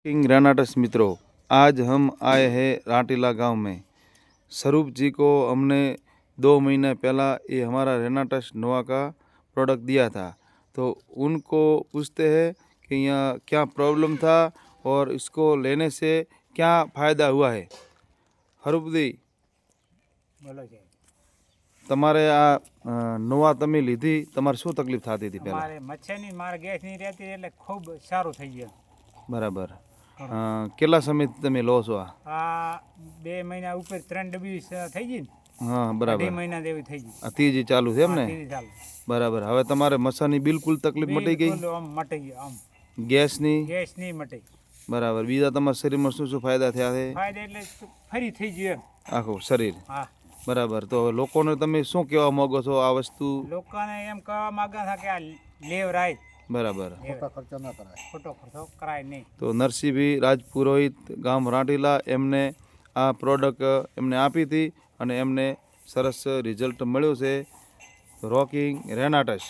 King रेनाटस मित्रों, आज हम आए हैं राटीला गांव में। स्वरूप जी को हमने 2 महीने पहला ये हमारा रेनाटस नोवा का प्रोडक्ट दिया था, तो उनको पूछते हैं कि यहाँ क्या प्रॉब्लम था और इसको लेने से क्या फ़ायदा हुआ है। स्वरूप जी, बोलो છે તમારે આ નોવા તમે લીધી, તમારે શું તકલીફ થતી હતી પહેલાં? મારે મચ્છરની મારે ગેસ નહીં રહેતી એટલે ખૂબ સારું થઈ ગયું। બરાબર. કેટલા સમયથી તમે લો છો આ? આ 2 મહિના ઉપર 3 ડબ્બી થઈ ગઈ ને। હા, બરાબર. 2 મહિના જેવી થઈ ગઈ। આ ત્રીજી ચાલુ છે એમ ને? ત્રીજી ચાલુ। બરાબર. હવે તમારે મસાની બિલકુલ તકલીફ મટી ગઈ? બિલકુલ આમ મટી ગઈ, આમ ગેસની? ગેસ નહીં મટી। બરાબર. બીજા તમારા શરીરમાં શું શું ફાયદા થયા છે? ફાયદા એટલે ફરી થઈ ગયું એમ આખું શરીર? હા। બરાબર. તો લોકોને તમે શું કહેવા માંગો છો આ વસ્તુ? લોકોને એમ કહેવા માંગે છે કે આ લેવરાય। બરાબર. ખોટો ખર્ચો ન કરાય, ખોટો ખર્ચો કરાય નહીં। તો નરસિંહભાઈ રાજપુરોહિત ગામ રાટીલા એમને આ પ્રોડક્ટ એમને આપી હતી અને એમને સરસ રિઝલ્ટ મળ્યું છે. રોકિંગ રેનાટસ।